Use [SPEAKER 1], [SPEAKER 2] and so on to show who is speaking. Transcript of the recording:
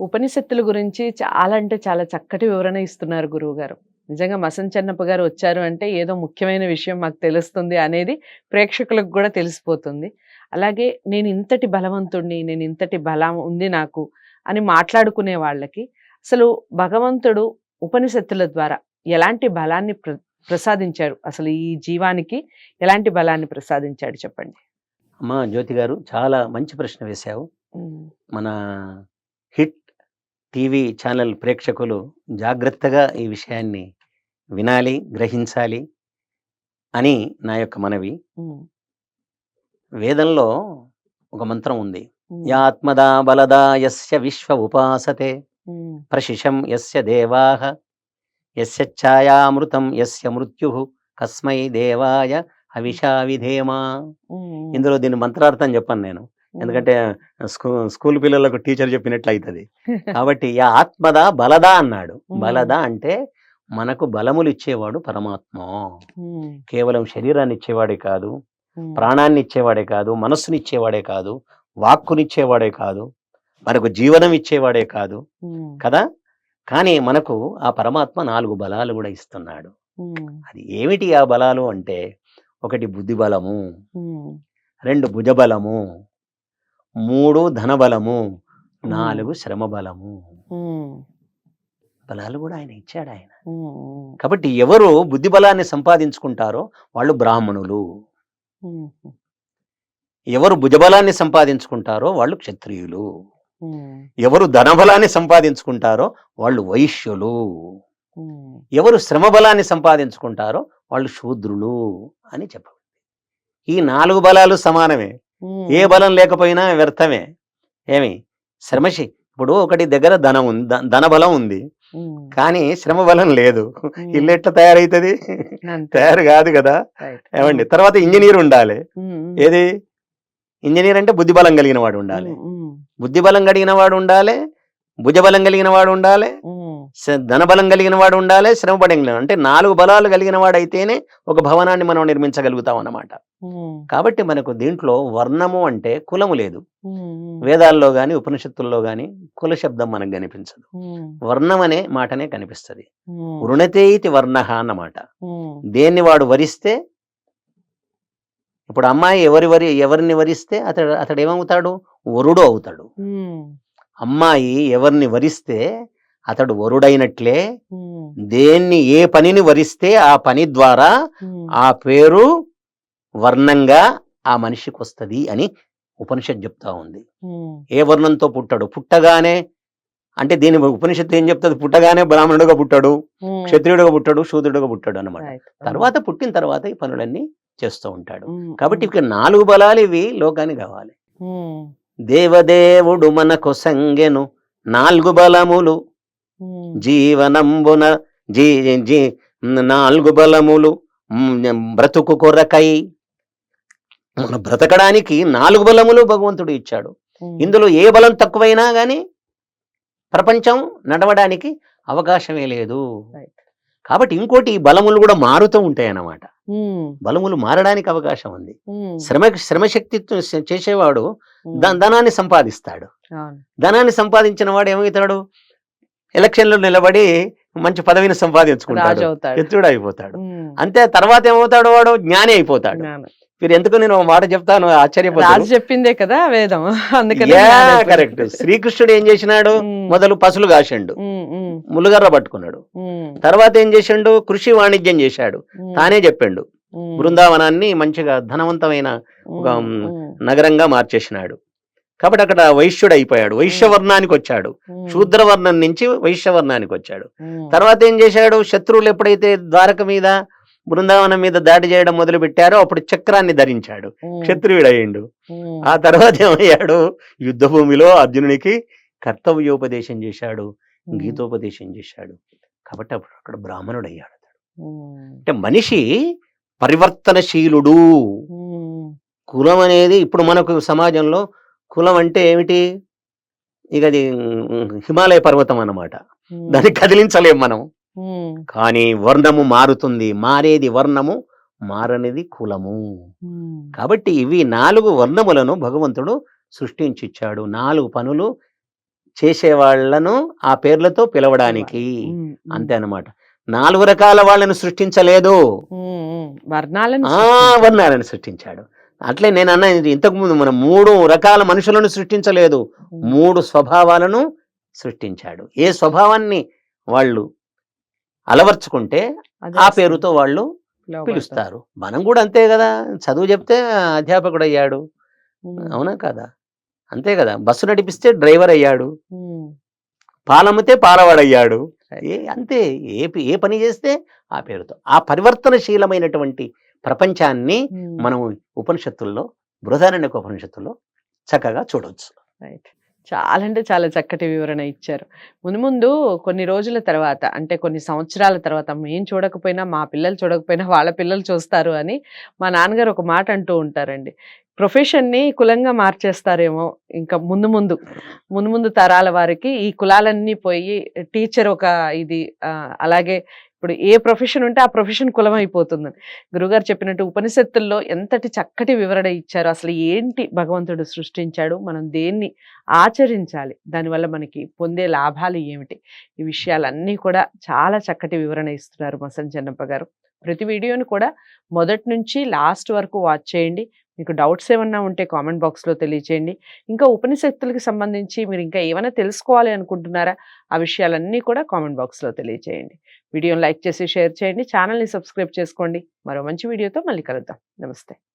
[SPEAKER 1] ఉపనిషత్తుల గురించి చాలా అంటే చాలా చక్కటి వివరణ ఇస్తున్నారు గురువుగారు. నిజంగా మసంత్ చెన్నప్ప గారు వచ్చారు అంటే ఏదో ముఖ్యమైన విషయం మాకు తెలుస్తుంది అనేది ప్రేక్షకులకు కూడా తెలిసిపోతుంది. అలాగే నేను ఇంతటి బలవంతుడిని, నేను ఇంతటి బలం ఉంది నాకు అని మాట్లాడుకునే వాళ్ళకి అసలు భగవంతుడు ఉపనిషత్తుల ద్వారా ఎలాంటి బలాన్ని ప్రసాదించారు? అసలు ఈ జీవానికి ఎలాంటి బలాన్ని ప్రసాదించాడు చెప్పండి?
[SPEAKER 2] అమ్మా జ్యోతి గారు, చాలా మంచి ప్రశ్న వేశావు. మన హిట్ టీవీ ఛానల్ ప్రేక్షకులు జాగ్రత్తగా ఈ విషయాన్ని వినాలి, గ్రహించాలి అని నా యొక్క మనవి. వేదంలో ఒక మంత్రం ఉంది. యాత్మదా బలదా యస్య విశ్వ ఉపాసతే ప్రశిషం యస్య దేవాః యస్య ఛాయామృతం యస్య మృత్యుః కస్మై దేవాయ హవిషా విధేమా. ఇందులో దీని మంత్రార్థం చెప్పాను నేను, ఎందుకంటే స్కూల్ పిల్లలకు టీచర్ చెప్పినట్లు అవుతుంది. కాబట్టి యా ఆత్మద బలదా అన్నాడు. బలదా అంటే మనకు బలములు ఇచ్చేవాడు పరమాత్మ. కేవలం శరీరాన్ని ఇచ్చేవాడే కాదు, ప్రాణాన్ని ఇచ్చేవాడే కాదు, మనస్సుని ఇచ్చేవాడే కాదు, వాక్కునిచ్చేవాడే కాదు, మనకు జీవనం ఇచ్చేవాడే కాదు కదా. కానీ మనకు ఆ పరమాత్మ 4 బలాలు కూడా ఇస్తున్నాడు. అది ఏమిటి ఆ బలాలు అంటే, 1 బుద్ధి బలము, 2 భుజబలము, 3 ధనబలము, 4 శ్రమ బలము. బలాలు కూడా ఆయన ఇచ్చాడు ఆయన. కాబట్టి ఎవరు బుద్ధి బలాన్ని సంపాదించుకుంటారో వాళ్ళు బ్రాహ్మణులు, ఎవరు భుజబలాన్ని సంపాదించుకుంటారో వాళ్ళు క్షత్రియులు, ఎవరు ధనబలాన్ని సంపాదించుకుంటారో వాళ్ళు వైశ్యులు, ఎవరు శ్రమ బలాన్ని సంపాదించుకుంటారో వాళ్ళు శూద్రులు అని చెప్పబడింది. ఈ 4 బలాలు సమానమే. ఏ బలం లేకపోయినా వ్యర్థమే. ఏమి శ్రమశి ఇప్పుడు ఒకటి దగ్గర ధన బలం ఉంది, కానీ శ్రమ బలం లేదు. ఇల్లు ఎట్లా తయారైతుంది? తయారు కాదు కదా. ఏమండి, తర్వాత ఇంజనీర్ ఉండాలి. ఏది ఇంజనీర్ అంటే బుద్ధి బలం కలిగిన వాడు ఉండాలి, బుద్ధి బలం కలిగిన వాడు ఉండాలి, భుజబలం కలిగిన వాడు ఉండాలి, ధనబలం కలిగిన వాడు ఉండాలి, శ్రమ బలం. అంటే 4 బలాలు కలిగిన వాడు అయితేనే ఒక భవనాన్ని మనం నిర్మించగలుగుతాం అన్నమాట. కాబట్టి మనకు దీంట్లో వర్ణము అంటే కులము లేదు. వేదాల్లో గాని ఉపనిషత్తుల్లో గాని కుల శబ్దం మనకు కనిపించదు. వర్ణం అనే మాటనే కనిపిస్తుంది. వృణతే ఇతి వర్ణః అన్నమాట. దేన్ని వాడు వరిస్తే, ఇప్పుడు అమ్మాయి ఎవరిని వరిస్తే అతడు ఏమవుతాడు? వరుడు అవుతాడు. అమ్మాయి ఎవరిని వరిస్తే అతడు వరుడైనట్లే, దేన్ని ఏ పనిని వరిస్తే ఆ పని ద్వారా ఆ పేరు వర్ణంగా ఆ మనిషికి వస్తుంది అని ఉపనిషత్తు చెప్తా ఉంది. ఏ వర్ణంతో పుట్టాడు? పుట్టగానే అంటే దీని ఉపనిషత్తు ఏం చెప్తుంది? పుట్టగానే బ్రాహ్మణుడుగా పుట్టాడు, క్షత్రియుడుగా పుట్టాడు, శూద్రుడుగా పుట్టాడు అన్నమాట. తర్వాత పుట్టిన తర్వాత ఈ పనులన్నీ చేస్తూ ఉంటాడు. కాబట్టి ఇక్కడ 4 బలాలు ఇవి లోకానికి కావాలి. దేవదేవుడు మనకు సంగెను 4 బలములు జీవనంబున 4 బలములు బ్రతుకు కొరకై. మన బ్రతకడానికి 4 బలములు భగవంతుడు ఇచ్చాడు. ఇందులో ఏ బలం తక్కువైనా గాని ప్రపంచం నడవడానికి అవకాశమే లేదు. కాబట్టి ఇంకోటి, బలములు కూడా మారుతూ ఉంటాయి అన్నమాట. బలములు మారడానికి అవకాశం ఉంది. శ్రమశక్తి చేసేవాడు ధనాన్ని సంపాదిస్తాడు. ధనాన్ని సంపాదించిన వాడు ఏమవుతాడు? ఎలక్షన్లో నిలబడి మంచి పదవిని సంపాదించుకుంటాడు, ఎత్తుడు అయిపోతాడు. అంతే. తర్వాత ఏమవుతాడు? వాడు జ్ఞాని అయిపోతాడు. మీరు ఎందుకు నేను మాట చెప్తాను, ఆశ్చర్యపోతాను.
[SPEAKER 1] చెప్పిందే కదా వేదం, అందుకని
[SPEAKER 2] కరెక్ట్. శ్రీకృష్ణుడు ఏం చేసినాడు? మొదలు పసులు కాసిండు, ములుగర్ర పట్టుకున్నాడు. తర్వాత ఏం చేసిండు? కృషి వాణిజ్యం చేశాడు. తానే చెప్పిండు, బృందావనాన్ని మంచిగా ధనవంతమైన ఒక నగరంగా మార్చేసినాడు. కాబట్టి అక్కడ వైశ్యుడు అయిపోయాడు, వైశ్యవర్ణానికి వచ్చాడు. శూద్రవర్ణం నుంచి వైశ్యవర్ణానికి వచ్చాడు. తర్వాత ఏం చేశాడు? శత్రువులు ఎప్పుడైతే ద్వారక మీద, బృందావనం మీద దాడి చేయడం మొదలు పెట్టారో అప్పుడు చక్రాన్ని ధరించాడు, క్షత్రియుడు అయ్యిండు. ఆ తర్వాత ఏమయ్యాడు? యుద్ధ భూమిలో అర్జునునికి కర్తవ్యోపదేశం చేశాడు, గీతోపదేశం చేశాడు. కాబట్టి అప్పుడు అక్కడ బ్రాహ్మణుడు అయ్యాడు. అంటే మనిషి పరివర్తనశీలుడు. కులం అనేది ఇప్పుడు మనకు సమాజంలో కులం అంటే ఏమిటి? ఇక అది హిమాలయ పర్వతం అన్నమాట, దాన్ని కదిలించలేం మనం. కానీ వర్ణము మారుతుంది, మారేది వర్ణము, మారనిది కులము. కాబట్టి ఇవి 4 వర్ణములను భగవంతుడు సృష్టించిచ్చాడు. 4 పనులు చేసేవాళ్లను ఆ పేర్లతో పిలవడానికి.
[SPEAKER 1] ఉమ్, ఉమ్,
[SPEAKER 2] అంతే అన్నమాట. 4 రకాల వాళ్ళని సృష్టించలేదు,
[SPEAKER 1] వర్ణాలను
[SPEAKER 2] వర్ణాలను సృష్టించాడు. అట్లే నేను అన్న ఇంతకుముందు మనం 3 రకాల మనుషులను సృష్టించలేదు, 3 స్వభావాలను సృష్టించాడు. ఏ స్వభావాన్ని వాళ్ళు అలవర్చుకుంటే ఆ పేరుతో వాళ్ళు పిలుస్తారు. మనం కూడా అంతే కదా, చదువు చెప్తే అధ్యాపకుడు అయ్యాడు, అవునా కదా? అంతే కదా. బస్సు నడిపిస్తే డ్రైవర్ అయ్యాడు, పాలమ్మితే పాలవాడయ్యాడు. అంతే, ఏ పని చేస్తే ఆ పేరుతో. ఆ పరివర్తనశీలమైనటువంటి ప్రపంచాన్ని మనం ఉపనిషత్తుల్లో, బృహదారణ్యక ఉపనిషత్తుల్లో చక్కగా చూడవచ్చు.
[SPEAKER 1] రైట్. చాలా అంటే చాలా చక్కటి వివరణ ఇచ్చారు. ముందు కొన్ని రోజుల తర్వాత, అంటే కొన్ని సంవత్సరాల తర్వాత, మేము చూడకపోయినా మా పిల్లలు చూడకపోయినా వాళ్ళ పిల్లలు చూస్తారు అని మా నాన్నగారు ఒక మాట అంటూ ఉంటారండి. ప్రొఫెషన్ని కులంగా మార్చేస్తారేమో ఇంకా ముందు తరాల వారికి ఈ కులాలన్నీ పోయి టీచర్ ఒక ఇది అలాగే ఇప్పుడు ఏ ప్రొఫెషన్ ఉంటే ఆ ప్రొఫెషన్ కులం అయిపోతుందని గురుగారు చెప్పినట్టు ఉపనిషత్తుల్లో ఎంతటి చక్కటి వివరణ ఇచ్చారు. అసలు ఏంటి భగవంతుడు సృష్టించాడు, మనం దేన్ని ఆచరించాలి, దానివల్ల మనకి పొందే లాభాలు ఏమిటి, ఈ విషయాలన్నీ కూడా చాలా చక్కటి వివరణ ఇస్తున్నారు మసన్ చెన్నప్ప గారు. ప్రతి వీడియోని కూడా మొదటి నుంచి లాస్ట్ వరకు వాచ్ చేయండి. మీకు డౌట్స్ ఏమన్నా ఉంటే కామెంట్ బాక్స్లో తెలియచేయండి. ఇంకా ఉపనిషత్తులకు సంబంధించి మీరు ఇంకా ఏమైనా తెలుసుకోవాలి అనుకుంటున్నారా, ఆ విషయాలన్నీ కూడా కామెంట్ బాక్స్లో తెలియచేయండి. వీడియోని లైక్ చేసి షేర్ చేయండి, ఛానల్ని సబ్స్క్రైబ్ చేసుకోండి. మరో మంచి వీడియోతో మళ్ళీ కలుద్దాం. నమస్తే.